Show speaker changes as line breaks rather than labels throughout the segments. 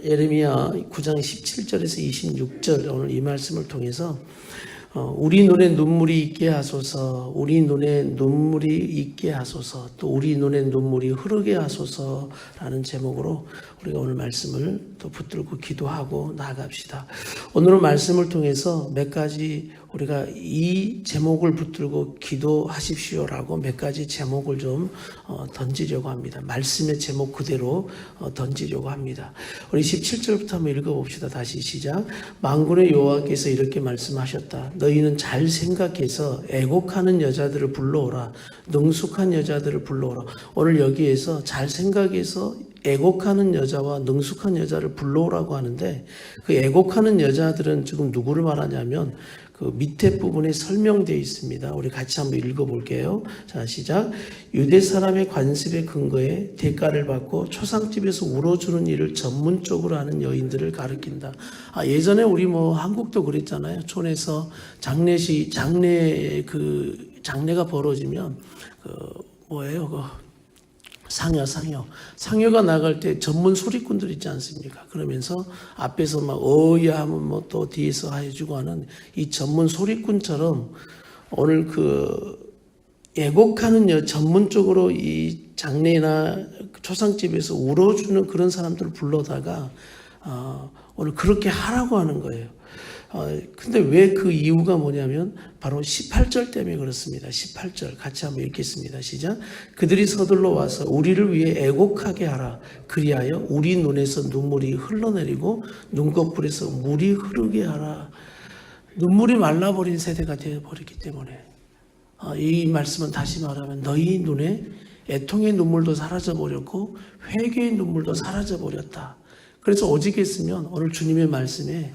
예레미야 9장 17절에서 26절 오늘 이 말씀을 통해서 우리 눈에 눈물이 있게 하소서, 우리 눈에 눈물이 있게 하소서, 또 우리 눈에 눈물이 흐르게 하소서라는 제목으로 우리가 오늘 말씀을 또 붙들고 기도하고 나아갑시다. 오늘은 말씀을 통해서 몇 가지 우리가 이 제목을 붙들고 기도하십시오라고 몇 가지 제목을 좀 던지려고 합니다. 말씀의 제목 그대로 던지려고 합니다. 우리 17절부터 한번 읽어봅시다. 다시 시작. 만군의 여호와께서 이렇게 말씀하셨다. 너희는 잘 생각해서 애곡하는 여자들을 불러오라. 능숙한 여자들을 불러오라. 오늘 여기에서 잘 생각해서 애곡하는 여자와 능숙한 여자를 불러오라고 하는데, 그 애곡하는 여자들은 지금 누구를 말하냐면 그 밑에 부분에 설명되어 있습니다. 우리 같이 한번 읽어볼게요. 자, 시작. 유대 사람의 관습에 근거해 대가를 받고 초상집에서 울어주는 일을 전문적으로 하는 여인들을 가리킨다. 예전에 우리 한국도 그랬잖아요. 촌에서 장례가 벌어지면 상여가 나갈 때 전문 소리꾼들 있지 않습니까? 그러면서 앞에서 막 어야 하면 또 뒤에서 해주고 하는 이 전문 소리꾼처럼 오늘 애곡하는 전문적으로 이 장례나 초상집에서 울어주는 그런 사람들을 불러다가 오늘 그렇게 하라고 하는 거예요. 근데 왜 그 이유가 뭐냐면 바로 18절 때문에 그렇습니다. 18절 같이 한번 읽겠습니다. 시작. 그들이 서둘러 와서 우리를 위해 애곡하게 하라. 그리하여 우리 눈에서 눈물이 흘러내리고 눈꺼풀에서 물이 흐르게 하라. 눈물이 말라버린 세대가 되어버렸기 때문에 이 말씀은 다시 말하면 너희 눈에 애통의 눈물도 사라져버렸고 회개의 눈물도 사라져버렸다. 그래서 오직했으면 오늘 주님의 말씀에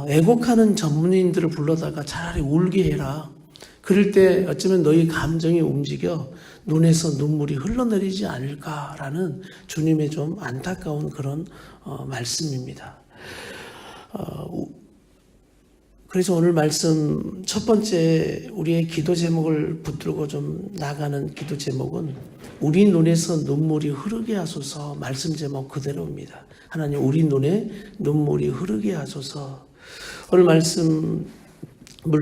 애곡하는 전문인들을 불러다가 차라리 울게 해라. 그럴 때 어쩌면 너희 감정이 움직여 눈에서 눈물이 흘러내리지 않을까라는 주님의 좀 안타까운 그런 말씀입니다. 그래서 오늘 말씀 첫 번째 우리의 기도 제목을 붙들고 좀 나가는 기도 제목은 우리 눈에서 눈물이 흐르게 하소서. 말씀 제목 그대로입니다. 하나님 우리 눈에 눈물이 흐르게 하소서. 오늘 말씀을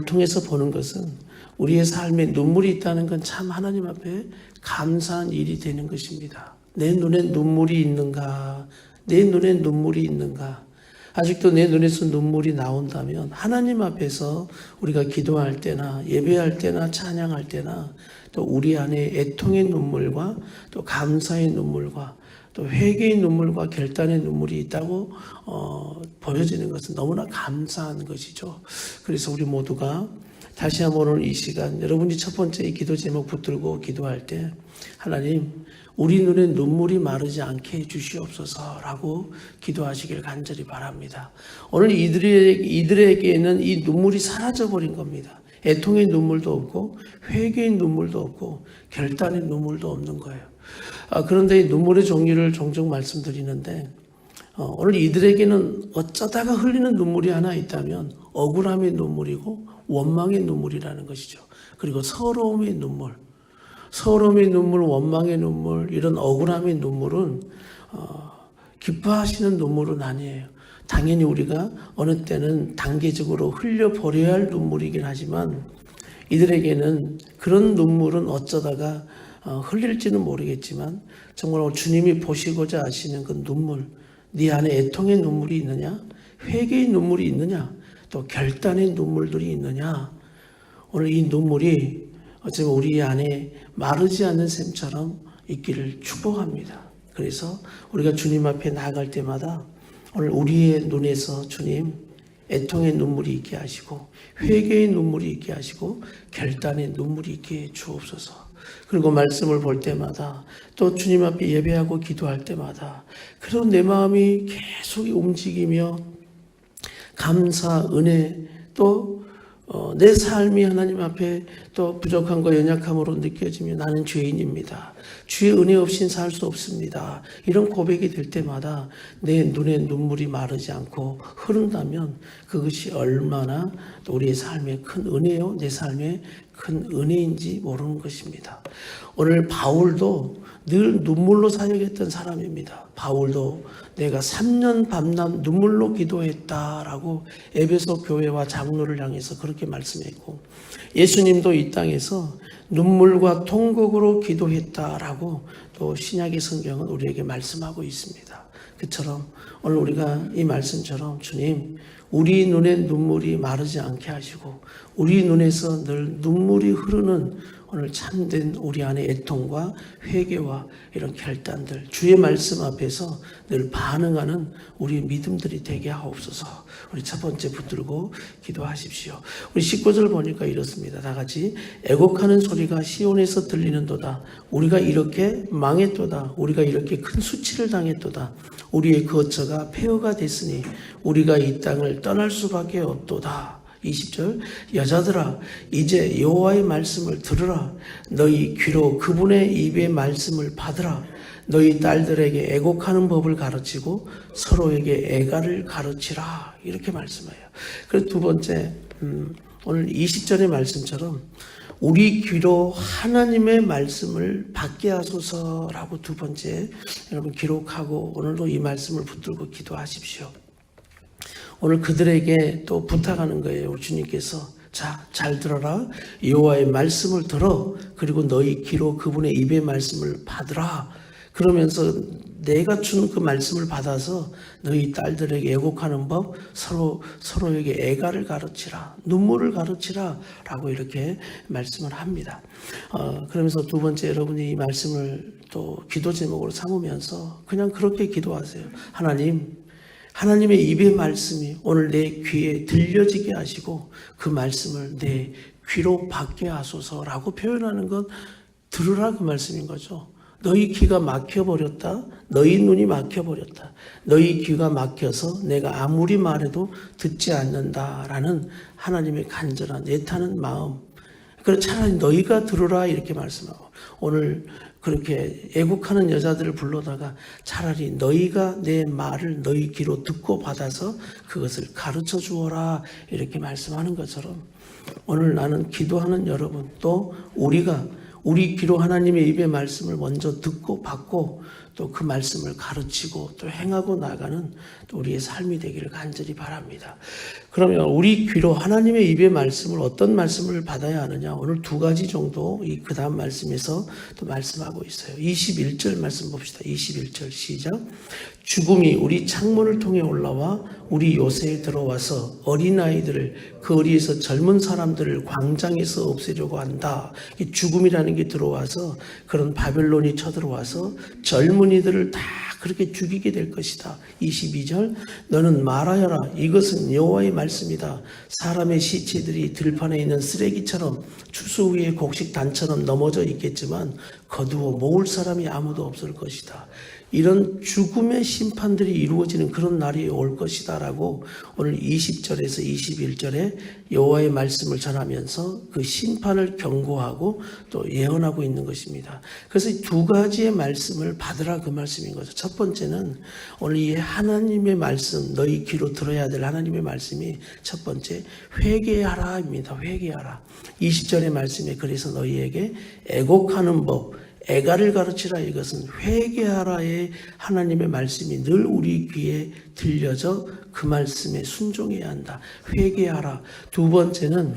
통해서 보는 것은 우리의 삶에 눈물이 있다는 건 참 하나님 앞에 감사한 일이 되는 것입니다. 내 눈에 눈물이 있는가? 내 눈에 눈물이 있는가? 아직도 내 눈에서 눈물이 나온다면 하나님 앞에서 우리가 기도할 때나 예배할 때나 찬양할 때나 또 우리 안에 애통의 눈물과 또 감사의 눈물과 또 회개의 눈물과 결단의 눈물이 있다고 보여지는 것은 너무나 감사한 것이죠. 그래서 우리 모두가 다시 한번 오늘 이 시간 여러분이 첫 번째 이 기도 제목 붙들고 기도할 때 하나님 우리 눈에 눈물이 마르지 않게 해주시옵소서라고 기도하시길 간절히 바랍니다. 오늘 이들에게는 이 눈물이 사라져버린 겁니다. 애통의 눈물도 없고 회개의 눈물도 없고 결단의 눈물도 없는 거예요. 그런데 이 눈물의 종류를 종종 말씀드리는데 오늘 이들에게는 어쩌다가 흘리는 눈물이 하나 있다면 억울함의 눈물이고 원망의 눈물이라는 것이죠. 그리고 서러움의 눈물, 원망의 눈물, 이런 억울함의 눈물은 기뻐하시는 눈물은 아니에요. 당연히 우리가 어느 때는 단계적으로 흘려버려야 할 눈물이긴 하지만 이들에게는 그런 눈물은 어쩌다가 흘릴지는 모르겠지만 정말 주님이 보시고자 하시는 그 눈물, 네 안에 애통의 눈물이 있느냐, 회개의 눈물이 있느냐, 또 결단의 눈물들이 있느냐. 오늘 이 눈물이 어쩌면 우리 안에 마르지 않는 샘처럼 있기를 축복합니다. 그래서 우리가 주님 앞에 나아갈 때마다 오늘 우리의 눈에서 주님 애통의 눈물이 있게 하시고 회개의 눈물이 있게 하시고 결단의 눈물이 있게 해 주옵소서. 그리고 말씀을 볼 때마다 또 주님 앞에 예배하고 기도할 때마다 그런 내 마음이 계속 움직이며 감사, 은혜 또 내 삶이 하나님 앞에 또 부족함과 연약함으로 느껴지며 나는 죄인입니다. 주의 은혜 없이는 살 수 없습니다. 이런 고백이 될 때마다 내 눈에 눈물이 마르지 않고 흐른다면 그것이 얼마나 또 우리의 삶에 큰 은혜요, 내 삶에 큰 은혜인지 모르는 것입니다. 오늘 바울도 늘 눈물로 사역했던 사람입니다. 바울도 내가 3년 밤낮 눈물로 기도했다라고 에베소 교회와 장로를 향해서 그렇게 말씀했고, 예수님도 이 땅에서 눈물과 통곡으로 기도했다라고 또 신약의 성경은 우리에게 말씀하고 있습니다. 그처럼 오늘 우리가 이 말씀처럼 주님, 우리 눈에 눈물이 마르지 않게 하시고 우리 눈에서 늘 눈물이 흐르는 오늘 참된 우리 안의 애통과 회개와 이런 결단들, 주의 말씀 앞에서 늘 반응하는 우리의 믿음들이 되게 하옵소서. 우리 첫 번째 붙들고 기도하십시오. 우리 19절 보니까 이렇습니다. 다 같이 애곡하는 소리가 시온에서 들리는도다. 우리가 이렇게 망했도다. 우리가 이렇게 큰 수치를 당했도다. 우리의 거처가 폐허가 됐으니 우리가 이 땅을 떠날 수밖에 없도다. 20절 여자들아 이제 여호와의 말씀을 들으라. 너희 귀로 그분의 입의 말씀을 받으라. 너희 딸들에게 애곡하는 법을 가르치고 서로에게 애가를 가르치라. 이렇게 말씀해요. 그래서 두 번째 오늘 20절의 말씀처럼 우리 귀로 하나님의 말씀을 받게 하소서라고 두 번째 여러분 기록하고 오늘도 이 말씀을 붙들고 기도하십시오. 오늘 그들에게 또 부탁하는 거예요. 우리 주님께서 자, 잘 들어라. 여호와의 말씀을 들어. 그리고 너희 귀로 그분의 입의 말씀을 받으라. 그러면서 내가 준 그 말씀을 받아서 너희 딸들에게 애곡하는 법, 서로에게 애가를 가르치라. 눈물을 가르치라. 라고 이렇게 말씀을 합니다. 그러면서 두 번째 여러분이 이 말씀을 또 기도 제목으로 삼으면서 그냥 그렇게 기도하세요. 하나님의 입의 말씀이 오늘 내 귀에 들려지게 하시고 그 말씀을 내 귀로 받게 하소서라고 표현하는 건 들으라 그 말씀인 거죠. 너희 귀가 막혀버렸다. 너희 눈이 막혀버렸다. 너희 귀가 막혀서 내가 아무리 말해도 듣지 않는다라는 하나님의 간절한 애타는 마음. 그래서 차라리 너희가 들으라 이렇게 말씀하고 오늘 그렇게 애국하는 여자들을 불러다가 차라리 너희가 내 말을 너희 귀로 듣고 받아서 그것을 가르쳐 주어라 이렇게 말씀하는 것처럼 오늘 나는 기도하는 여러분 또 우리가 우리 귀로 하나님의 입의 말씀을 먼저 듣고 받고 또 그 말씀을 가르치고 또 행하고 나가는 또 우리의 삶이 되기를 간절히 바랍니다. 그러면 우리 귀로 하나님의 입의 말씀을 어떤 말씀을 받아야 하느냐 오늘 두 가지 정도 그 다음 말씀에서 또 말씀하고 있어요. 21절 말씀 봅시다. 21절 시작. 죽음이 우리 창문을 통해 올라와 우리 요새에 들어와서 어린아이들을 거리에서 젊은 사람들을 광장에서 없애려고 한다. 이 죽음이라는 게 들어와서 그런 바벨론이 쳐들어와서 젊은이들을 다 그렇게 죽이게 될 것이다. 22절 너는 말하여라. 이것은 여호와의 말씀이다. 사람의 시체들이 들판에 있는 쓰레기처럼 추수 후에 곡식단처럼 넘어져 있겠지만 거두어 모을 사람이 아무도 없을 것이다. 이런 죽음의 심판들이 이루어지는 그런 날이 올 것이다 라고 오늘 20절에서 21절에 여호와의 말씀을 전하면서 그 심판을 경고하고 또 예언하고 있는 것입니다. 그래서 이 두 가지의 말씀을 받으라 그 말씀인 거죠. 첫 번째는 오늘 이 하나님의 말씀 너희 귀로 들어야 될 하나님의 말씀이 첫 번째 회개하라입니다. 회개하라. 20절의 말씀에 그래서 너희에게 애곡하는 법 애가를 가르치라. 이것은 회개하라의 하나님의 말씀이 늘 우리 귀에 들려져 그 말씀에 순종해야 한다. 회개하라. 두 번째는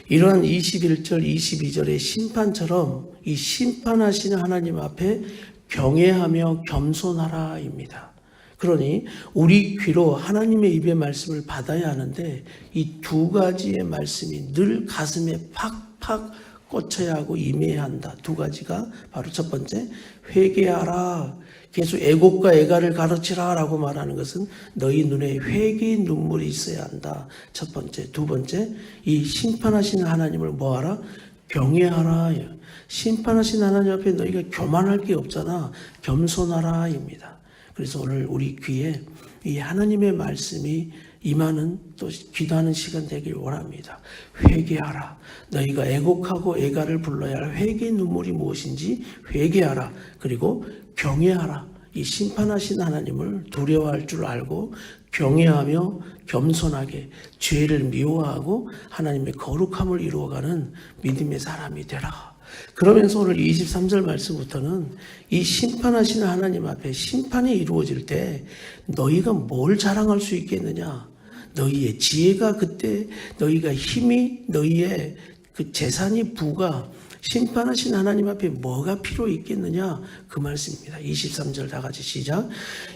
이러한 21절 22절의 심판처럼 이 심판하시는 하나님 앞에 경외하며 겸손하라입니다. 그러니 우리 귀로 하나님의 입의 말씀을 받아야 하는데 이 두 가지의 말씀이 늘 가슴에 팍팍 꽂혀야 하고 임해야 한다. 두 가지가 바로 첫 번째 회개하라. 계속 애곡과 애가를 가르치라 라고 말하는 것은 너희 눈에 회개의 눈물이 있어야 한다. 첫 번째. 두 번째 이 심판하시는 하나님을 뭐하라? 경외하라. 심판하시는 하나님 앞에 너희가 교만할 게 없잖아. 겸손하라 입니다. 그래서 오늘 우리 귀에 이 하나님의 말씀이 임하는 또 기도하는 시간 되길 원합니다. 회개하라. 너희가 애곡하고 애가를 불러야 할 회개의 눈물이 무엇인지 회개하라. 그리고 경외하라. 이 심판하신 하나님을 두려워할 줄 알고 경외하며 겸손하게 죄를 미워하고 하나님의 거룩함을 이루어가는 믿음의 사람이 되라. 그러면서 오늘 23절 말씀부터는 이 심판하시는 하나님 앞에 심판이 이루어질 때 너희가 뭘 자랑할 수 있겠느냐? 너희의 지혜가 그때 너희가 힘이 너희의 그 재산이 부가 심판하신 하나님 앞에 뭐가 필요 있겠느냐? 그 말씀입니다. 23절 다 같이 시작.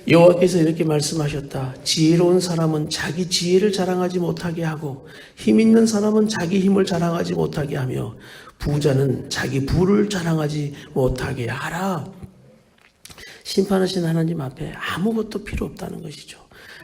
여호와께서 이렇게 말씀하셨다. 지혜로운 사람은 자기 지혜를 자랑하지 못하게 하고 힘 있는 사람은 자기 힘을 자랑하지 못하게 하며 부자는 자기 부를 자랑하지 못하게 하라. 심판하신 하나님 앞에 아무것도 필요 없다는 것이죠.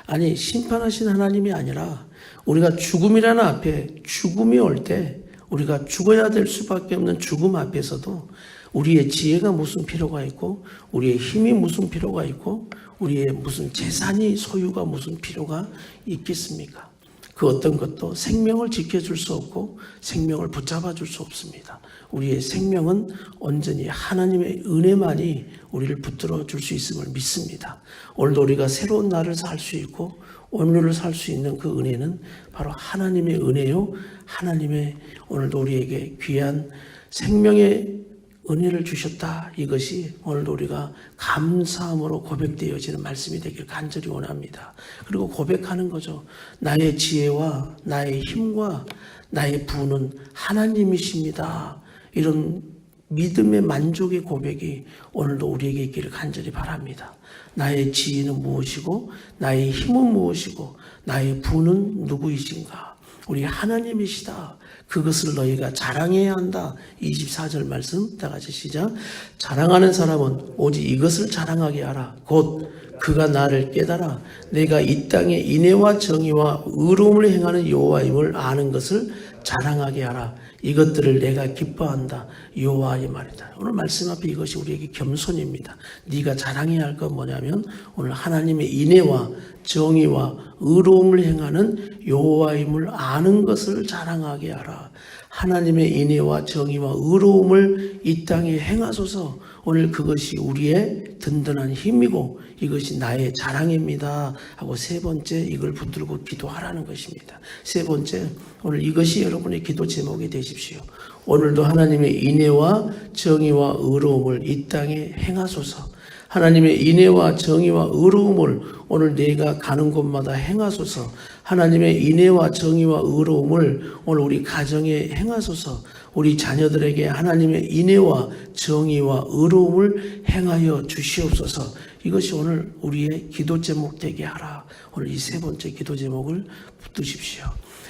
아니, 심판하신 하나님이 아니라 우리가 죽음이라는 앞에 죽음이 올 때 우리가 죽어야 될 수밖에 없는 죽음 앞에서도 우리의 지혜가 무슨 필요가 있고 우리의 힘이 무슨 필요가 있고 우리의 무슨 재산이 소유가 무슨 필요가 있겠습니까? 그 어떤 것도 생명을 지켜줄 수 없고 생명을 붙잡아 줄 수 없습니다. 우리의 생명은 온전히 하나님의 은혜만이 우리를 붙들어 줄 수 있음을 믿습니다. 오늘도 우리가 새로운 날을 살 수 있고 오늘을 살 수 있는 그 은혜는 바로 하나님의 은혜요. 하나님의 오늘도 우리에게 귀한 생명의 은혜를 주셨다. 이것이 오늘도 우리가 감사함으로 고백되어지는 말씀이 되길 간절히 원합니다. 그리고 고백하는 거죠. 나의 지혜와 나의 힘과 나의 부는 하나님이십니다. 이런 믿음의 만족의 고백이 오늘도 우리에게 있기를 간절히 바랍니다. 나의 지혜는 무엇이고 나의 힘은 무엇이고 나의 부는 누구이신가? 우리 하나님이시다. 그것을 너희가 자랑해야 한다. 24절 말씀 다 같이 시작. 자랑하는 사람은 오직 이것을 자랑하게 하라. 곧 그가 나를 깨달아 내가 이 땅에 인애와 정의와 의로움을 행하는 여호와임을 아는 것을 자랑하게 하라. 이것들을 내가 기뻐한다. 여호와의 말이다. 오늘 말씀 앞에 이것이 우리에게 겸손입니다. 네가 자랑해야 할 건 뭐냐면 오늘 하나님의 인애와 정의와 의로움을 행하는 여호와임을 아는 것을 자랑하게 하라. 하나님의 인애와 정의와 의로움을 이 땅에 행하소서. 오늘 그것이 우리의 든든한 힘이고 이것이 나의 자랑입니다 하고 세 번째 이걸 붙들고 기도하라는 것입니다. 세 번째, 오늘 이것이 여러분의 기도 제목이 되십시오. 오늘도 하나님의 인애와 정의와 의로움을 이 땅에 행하소서. 하나님의 인애와 정의와 의로움을 오늘 내가 가는 곳마다 행하소서. 하나님의 인애와 정의와 의로움을 오늘 우리 가정에 행하소서. 우리 자녀들에게 하나님의 인애와 정의와 의로움을 행하여 주시옵소서. 이것이 오늘 우리의 기도 제목 되게 하라. 오늘 이 세 번째 기도 제목을 붙드십시오.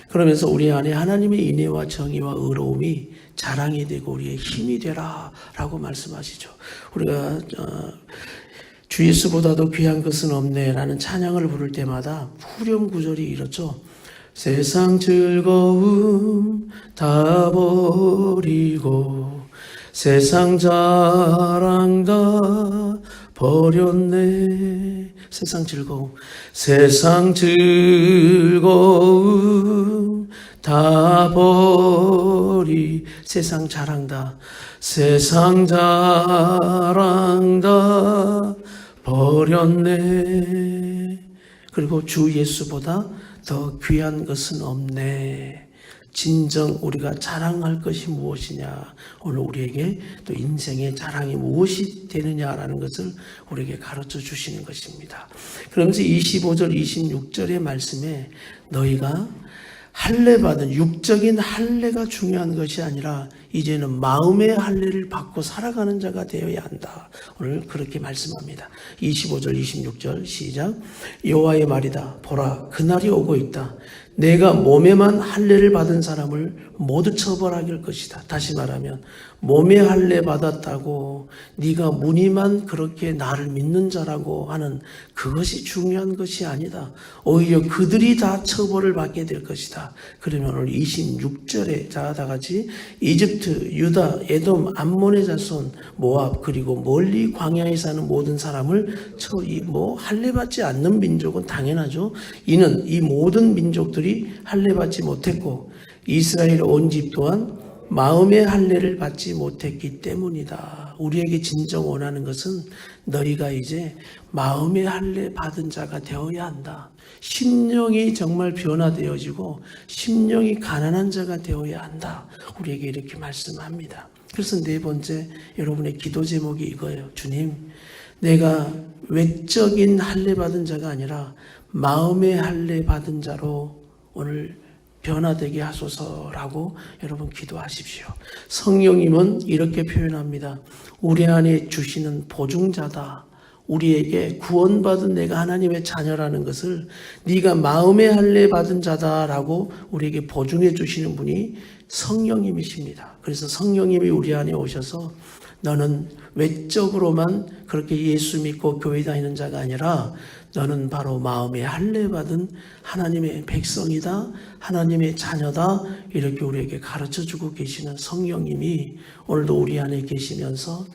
그러면서 우리 안에 하나님의 인애와 정의와 의로움이 자랑이 되고 우리의 힘이 되라 라고 말씀하시죠. 우리가 주 예수보다도 귀한 것은 없네 라는 찬양을 부를 때마다 후렴 구절이 이렇죠. 세상 즐거움 다 버리고 세상 자랑 다 버렸네. 세상 즐거움 다 세상 자랑 다 버렸네. 그리고 주 예수보다 더 귀한 것은 없네. 진정 우리가 자랑할 것이 무엇이냐. 오늘 우리에게 또 인생의 자랑이 무엇이 되느냐라는 것을 우리에게 가르쳐 주시는 것입니다. 그러면서 25절 26절의 말씀에 너희가 할례받은 육적인 할례가 중요한 것이 아니라 이제는 마음의 할례를 받고 살아가는 자가 되어야 한다. 오늘 그렇게 말씀합니다. 25절 26절 시작. 여호와의 말이다. 보라 그날이 오고 있다. 내가 몸에만 할례를 받은 사람을 모두 처벌하길 것이다. 다시 말하면 몸에 할례 받았다고 네가 무늬만 그렇게 나를 믿는 자라고 하는 그것이 중요한 것이 아니다. 오히려 그들이 다 처벌을 받게 될 것이다. 그러면 오늘 26절에 다 같이 이집트, 유다, 에돔, 암몬의 자손, 모압 그리고 멀리 광야에 사는 모든 사람을 할례 받지 않는 민족은 당연하죠. 이는 이 모든 민족들이 할례 받지 못했고 이스라엘 온 집 또한 마음의 할례를 받지 못했기 때문이다. 우리에게 진정 원하는 것은 너희가 이제 마음의 할례 받은 자가 되어야 한다. 심령이 정말 변화되어지고 심령이 가난한 자가 되어야 한다. 우리에게 이렇게 말씀합니다. 그래서 네 번째 여러분의 기도 제목이 이거예요. 주님, 내가 외적인 할례 받은 자가 아니라 마음의 할례 받은 자로 오늘 변화되게 하소서라고 여러분 기도하십시오. 성령님은 이렇게 표현합니다. 우리 안에 주시는 보증자다. 우리에게 구원받은 내가 하나님의 자녀라는 것을 네가 마음의 할례 받은 자다라고 우리에게 보증해 주시는 분이 성령님이십니다. 그래서 성령님이 우리 안에 오셔서 너는 외적으로만 그렇게 예수 믿고 교회 다니는 자가 아니라 너는 바로 마음의 할례 받은 하나님의 백성이다, 하나님의 자녀다, 이렇게 우리에게 가르쳐 주고 계시는 성령님이 오늘도 우리 안에 계시면서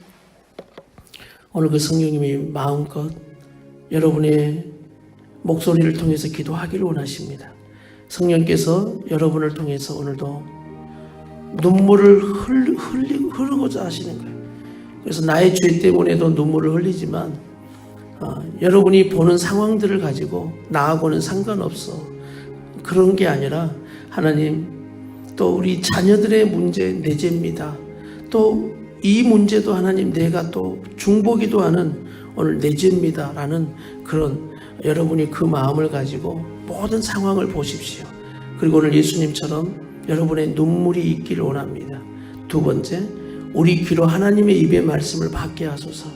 오늘 그 성령님이 마음껏 여러분의 목소리를 통해서 기도하기를 원하십니다. 성령께서 여러분을 통해서 오늘도 눈물을 흐르고자 하시는 거예요. 그래서 나의 죄 때문에도 눈물을 흘리지만 여러분이 보는 상황들을 가지고 나하고는 상관없어. 그런 게 아니라 하나님, 또 우리 자녀들의 문제 내 죄입니다. 또 이 문제도 하나님 내가 또 중보기도 하는 오늘 내 죄입니다 라는 그런 여러분이 그 마음을 가지고 모든 상황을 보십시오. 그리고 오늘 예수님처럼 여러분의 눈물이 있기를 원합니다. 두 번째, 우리 귀로 하나님의 입의 말씀을 받게 하소서.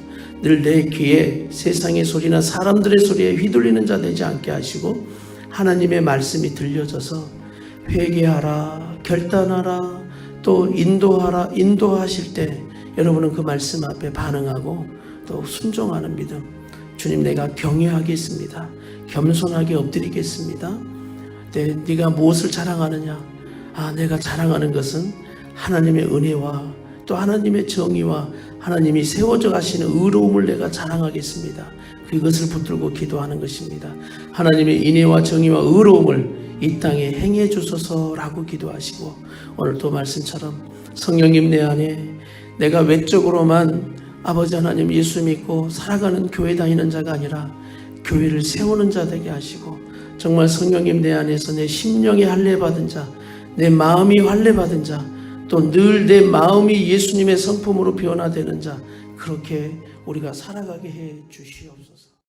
늘 내 귀에 세상의 소리나 사람들의 소리에 휘둘리는 자 되지 않게 하시고 하나님의 말씀이 들려져서 회개하라, 결단하라, 또 인도하실 때 여러분은 그 말씀 앞에 반응하고 또 순종하는 믿음. 주님, 내가 경외하겠습니다. 겸손하게 엎드리겠습니다. 네가 무엇을 자랑하느냐? 내가 자랑하는 것은 하나님의 은혜와 또 하나님의 정의와 하나님이 세워져 가시는 의로움을 내가 자랑하겠습니다. 그것을 붙들고 기도하는 것입니다. 하나님의 인애와 정의와 의로움을 이 땅에 행해 주소서라고 기도하시고 오늘 또 말씀처럼 성령님 내 안에 내가 외적으로만 아버지 하나님 예수 믿고 살아가는 교회 다니는 자가 아니라 교회를 세우는 자 되게 하시고 정말 성령님 내 안에서 내 심령이 할례 받은 자, 내 마음이 할례 받은 자, 또 늘 내 마음이 예수님의 성품으로 변화되는 자, 그렇게 우리가 살아가게 해 주시옵소서.